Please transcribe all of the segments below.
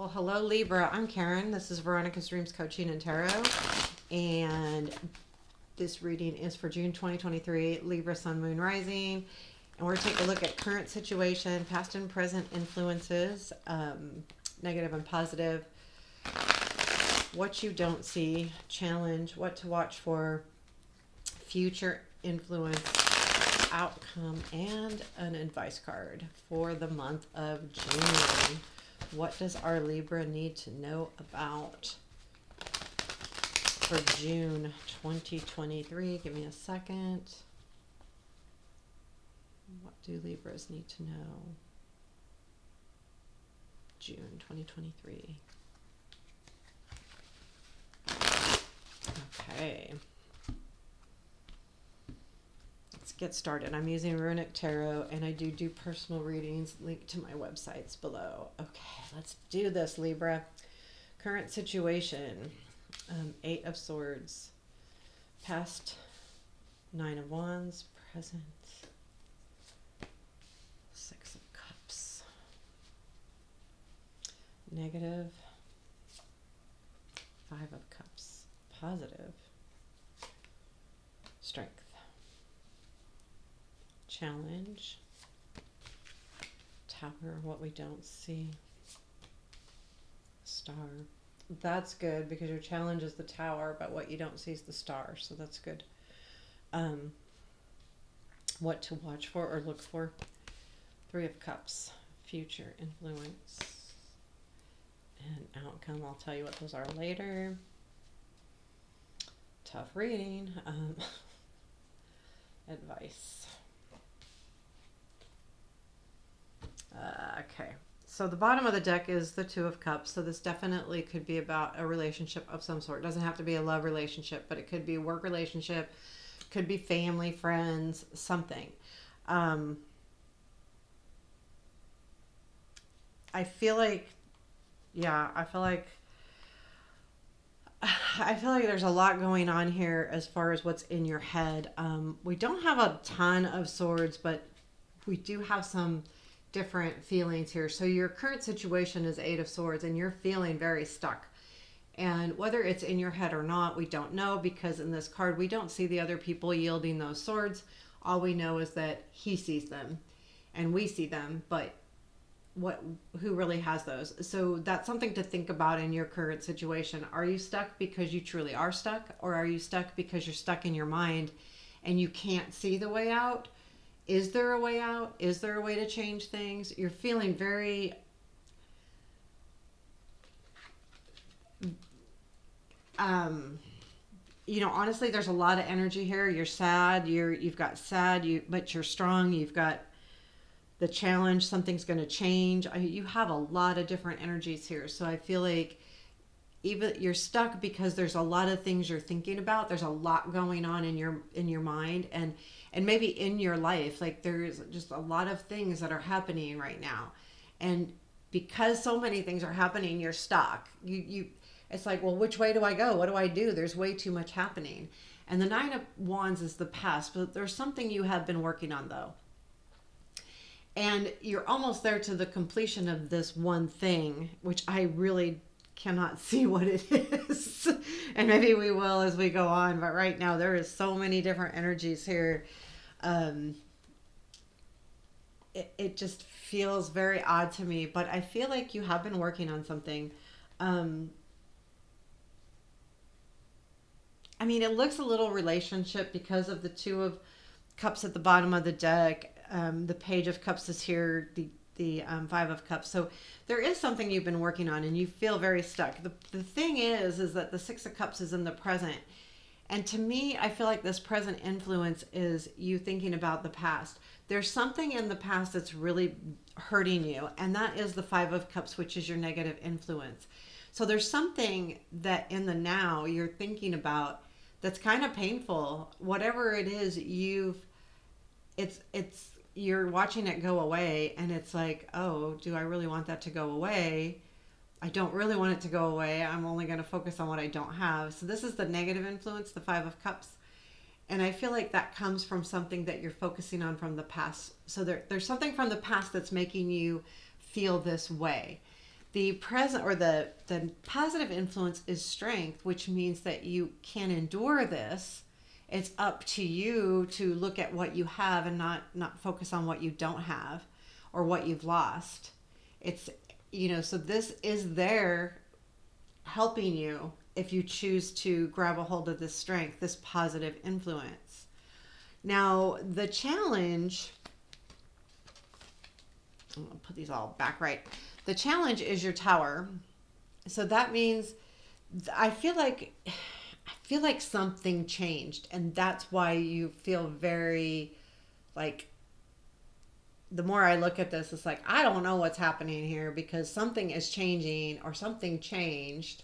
Well, hello, Libra. I'm Karen. This is Veronica's Dreams Coaching and Tarot. And this reading is for June 2023, Libra Sun, Moon, Rising. And we're taking a look at current situation, past and present influences, negative and positive, what you don't see, challenge, what to watch for, future influence, outcome, and an advice card for the month of June. What does our Libra need to know about for June 2023? Give me a second. What do Libras need to know? June 2023. Okay. Let's get started. I'm using Runik Tarot, and I do personal readings. Link to my websites below. Okay, let's do this, Libra. Current situation. 8 of Swords. Past 9 of Wands. Present 6 of Cups. Negative 5 of Cups. Positive Strength. Challenge, Tower, what we don't see, Star. That's good because your challenge is the Tower, but what you don't see is the Star, so that's good. What to watch for or look for. 3 of Cups, future influence and outcome. I'll tell you what those are later. Tough reading. Advice. Okay, so the bottom of the deck is the 2 of Cups, so this definitely could be about a relationship of some sort. It doesn't have to be a love relationship, but it could be a work relationship, could be family, friends, something. I feel like, I feel like there's a lot going on here as far as what's in your head. We don't have a ton of swords, but we do have some different feelings here. So your current situation is 8 of Swords, and you're feeling very stuck. And whether it's in your head or not, we don't know, because in this card, we don't see the other people yielding those swords. All we know is that he sees them and we see them, but who really has those? So that's something to think about in your current situation. Are you stuck because you truly are stuck, or are you stuck because you're stuck in your mind and you can't see the way out? Is there a way out? Is there a way to change things? You're feeling very honestly, there's a lot of energy here. You're sad, you've got sad, but you're strong. You've got the challenge, something's going to change. You have a lot of different energies here. So I feel like even you're stuck because there's a lot of things you're thinking about. There's a lot going on in your mind and maybe in your life. Like there's just a lot of things that are happening right now. And because so many things are happening, you're stuck. It's like, well, which way do I go? What do I do? There's way too much happening. And the 9 of Wands is the past, but there's something you have been working on though. And you're almost there to the completion of this one thing, which I really cannot see what it is. And maybe we will as we go on, but right now there is so many different energies here. It just feels very odd to me, but I feel like you have been working on something. It looks a little relationship because of the 2 of Cups at the bottom of the deck. The Page of Cups is here, the 5 of Cups. So there is something you've been working on and you feel very stuck. The thing is that the 6 of Cups is in the present. And to me, I feel like this present influence is you thinking about the past. There's something in the past that's really hurting you, and that is the 5 of Cups, which is your negative influence. So there's something that in the now you're thinking about that's kind of painful. Whatever it is, you're watching it go away, and it's like, oh, do I really want that to go away? I don't really want it to go away. I'm only going to focus on what I don't have. So this is the negative influence, the 5 of Cups. And I feel like that comes from something that you're focusing on from the past. So there's something from the past that's making you feel this way. The present or the positive influence is strength, which means that you can endure this. It's up to you to look at what you have and not focus on what you don't have or what you've lost. It's, so this is there helping you if you choose to grab a hold of this strength, this positive influence. Now, the challenge, I'm going to put these all back right. The challenge is your tower. So that means I feel like something changed, and that's why you feel very like, the more I look at this, it's like I don't know what's happening here because something is changing or something changed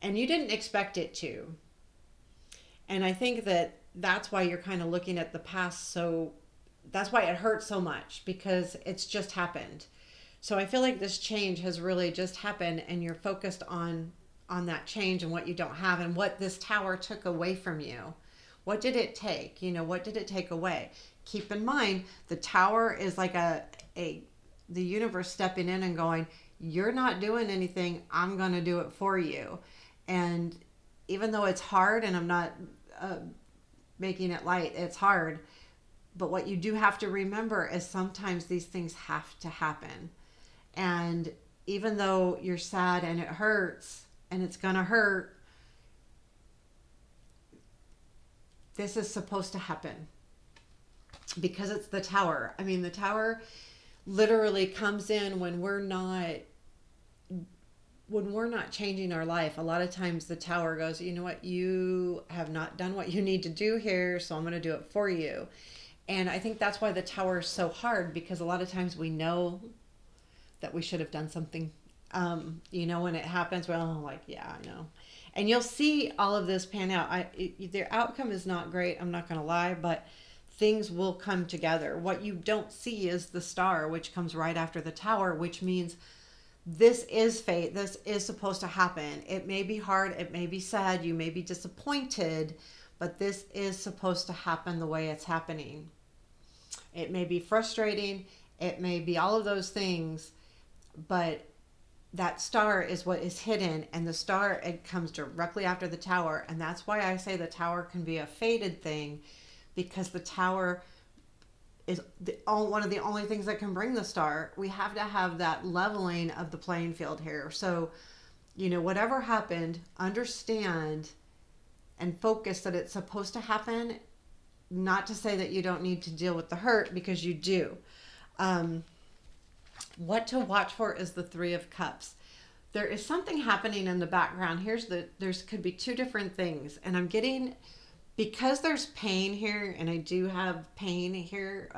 and you didn't expect it to. And I think that that's why you're kind of looking at the past, so that's why it hurts so much, because it's just happened. So I feel like this change has really just happened, and you're focused on that change and what you don't have and what this tower took away from you. What did it take? What did it take away? Keep in mind, the tower is like the universe stepping in and going, you're not doing anything, I'm going to do it for you. And even though it's hard, and I'm not making it light, it's hard, but what you do have to remember is sometimes these things have to happen. And even though you're sad and it hurts, and it's going to hurt, this is supposed to happen because it's the tower. I mean, the tower literally comes in when we're not changing our life. A lot of times the tower goes, you know what, you have not done what you need to do here, so I'm going to do it for you. And I think that's why the tower is so hard, because a lot of times we know that we should have done something. When it happens, well, like, yeah, I know. And you'll see all of this pan out. Their outcome is not great, I'm not going to lie, but things will come together. What you don't see is the star, which comes right after the tower, which means this is fate. This is supposed to happen. It may be hard. It may be sad. You may be disappointed, but this is supposed to happen the way it's happening. It may be frustrating. It may be all of those things, but that star is what is hidden, and the star, it comes directly after the tower. And that's why I say the tower can be a fated thing, because the tower is one of the only things that can bring the star. We have to have that leveling of the playing field here. So, whatever happened, understand and focus that it's supposed to happen. Not to say that you don't need to deal with the hurt, because you do. What to watch for is the Three of Cups. There is something happening in the background. There's could be two different things, and I'm getting, because there's pain here, and I do have pain here.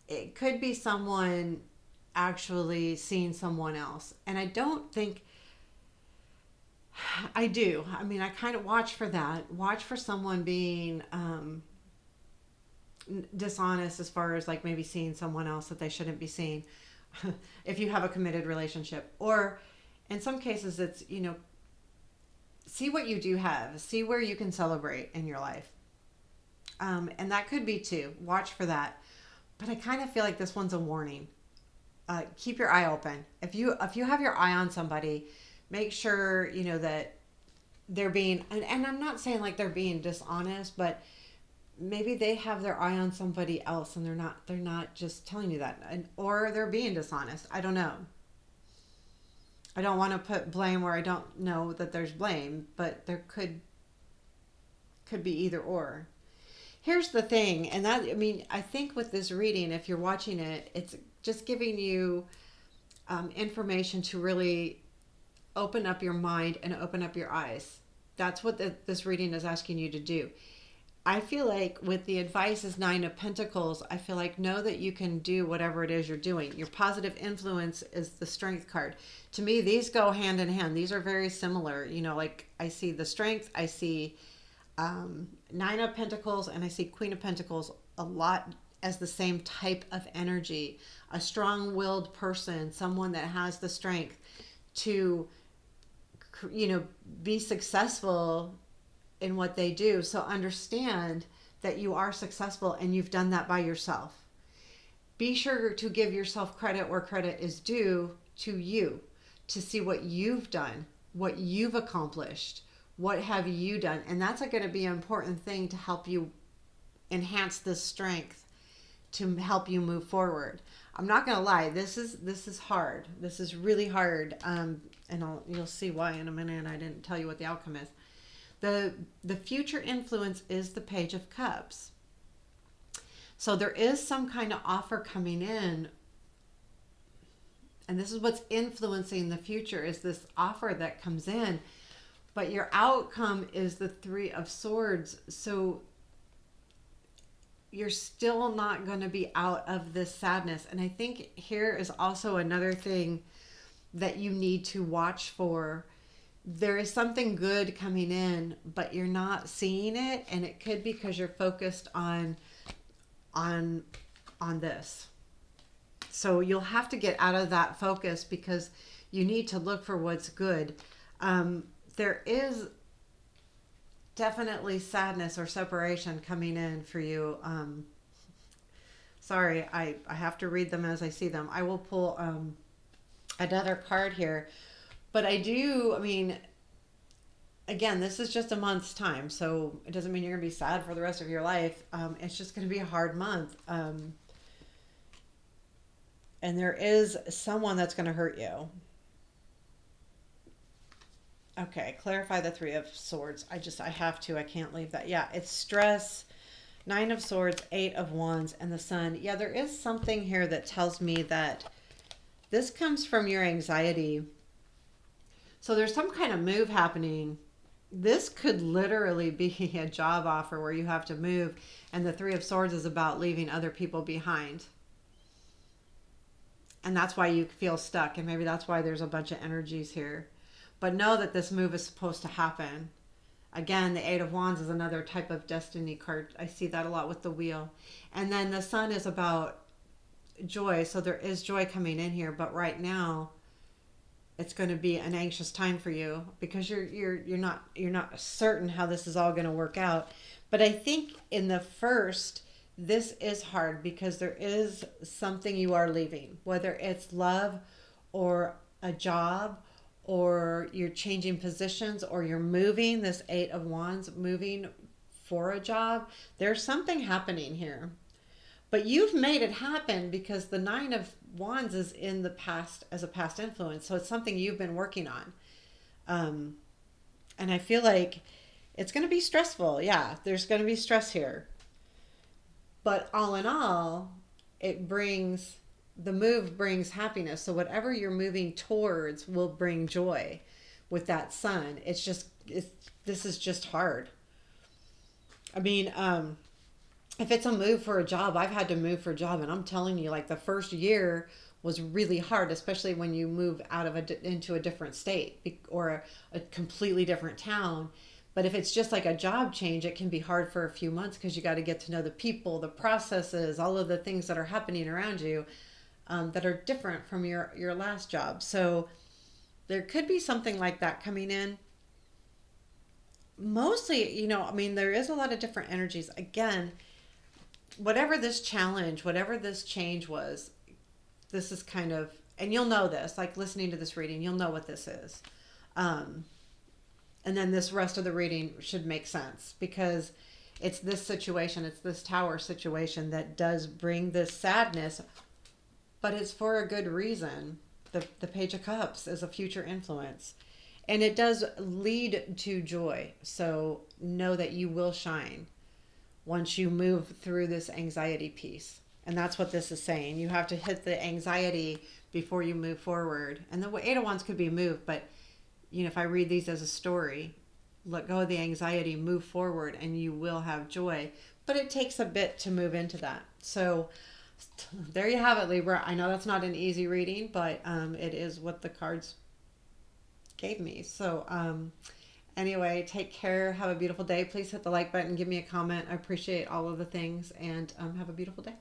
It could be someone actually seeing someone else, and I don't think. I do. I mean, I kind of watch for that. Watch for someone being dishonest, as far as like maybe seeing someone else that they shouldn't be seeing. If you have a committed relationship, or in some cases it's, see what you do have, see where you can celebrate in your life. And that could be too. Watch for that. But I kind of feel like this one's a warning. Keep your eye open. If you have your eye on somebody, make sure, that they're being, and I'm not saying like they're being dishonest, but maybe they have their eye on somebody else, and they're not just telling you that, or they're being dishonest. I don't know. I don't want to put blame where I don't know that there's blame, but there could be either or. Here's the thing, and that, I mean, I think with this reading, if you're watching it, it's just giving you information to really open up your mind and open up your eyes. That's what this reading is asking you to do. I feel like with the advice is Nine of Pentacles, I feel like know that you can do whatever it is you're doing. Your positive influence is the Strength card. To me, these go hand in hand. These are very similar. Like I see the Strength, I see Nine of Pentacles, and I see Queen of Pentacles a lot as the same type of energy. A strong-willed person, someone that has the strength to, be successful in what they do. So understand that you are successful, and you've done that by yourself. Be sure to give yourself credit where credit is due, to you to see what you've done, what you've accomplished, what have you done. And that's going to be an important thing to help you enhance this strength, to help you move forward. I'm not going to lie, this is hard. This is really hard. And you'll see why in a minute. I didn't tell you what the outcome is. The future influence is the Page of Cups. So there is some kind of offer coming in, and this is what's influencing the future, is this offer that comes in. But your outcome is the Three of Swords. So you're still not going to be out of this sadness. And I think here is also another thing that you need to watch for. There is something good coming in, but you're not seeing it, and it could be because you're focused on this. So you'll have to get out of that focus because you need to look for what's good. There is definitely sadness or separation coming in for you. Sorry, I have to read them as I see them. I will pull another card here. But I mean, again, this is just a month's time, so it doesn't mean you're going to be sad for the rest of your life. It's just going to be a hard month. And there is someone that's going to hurt you. Okay, clarify the Three of Swords. I have to. I can't leave that. Yeah, it's stress, Nine of Swords, Eight of Wands, and the Sun. Yeah, there is something here that tells me that this comes from your anxiety. So there's some kind of move happening. This could literally be a job offer where you have to move, and the Three of Swords is about leaving other people behind. And that's why you feel stuck, and maybe that's why there's a bunch of energies here. But know that this move is supposed to happen. Again, the Eight of Wands is another type of destiny card. I see that a lot with the wheel. And then the Sun is about joy. So there is joy coming in here, but right now it's going to be an anxious time for you because you're not certain how this is all going to work out. But I think in the first, this is hard because there is something you are leaving, whether it's love or a job, or you're changing positions, or you're moving, this Eight of Wands, moving for a job. There's something happening here. But you've made it happen because the Nine of Wands is in the past as a past influence. So it's something you've been working on. And I feel like it's going to be stressful. Yeah, there's going to be stress here. But all in all, the move brings happiness. So whatever you're moving towards will bring joy with that Sun. This is just hard. I mean, if it's a move for a job, I've had to move for a job, and I'm telling you, like, the first year was really hard, especially when you move out of into a different state or a completely different town. But if it's just like a job change, it can be hard for a few months because you got to get to know the people, the processes, all of the things that are happening around you. That are different from your last job. So there could be something like that coming in. Mostly, I mean, there is a lot of different energies. Again, whatever this change was, this is kind of, and you'll know this, like listening to this reading, you'll know what this is. And then this rest of the reading should make sense because it's this situation, it's this Tower situation that does bring this sadness, but it's for a good reason. The Page of Cups is a future influence. And it does lead to joy. So know that you will shine once you move through this anxiety piece. And that's what this is saying. You have to hit the anxiety before you move forward. And the Eight of Wands could be moved, but if I read these as a story, let go of the anxiety, move forward, and you will have joy. But it takes a bit to move into that. So there you have it, Libra. I know that's not an easy reading, but it is what the cards gave me. So anyway, take care. Have a beautiful day. Please hit the like button. Give me a comment. I appreciate all of the things, and have a beautiful day.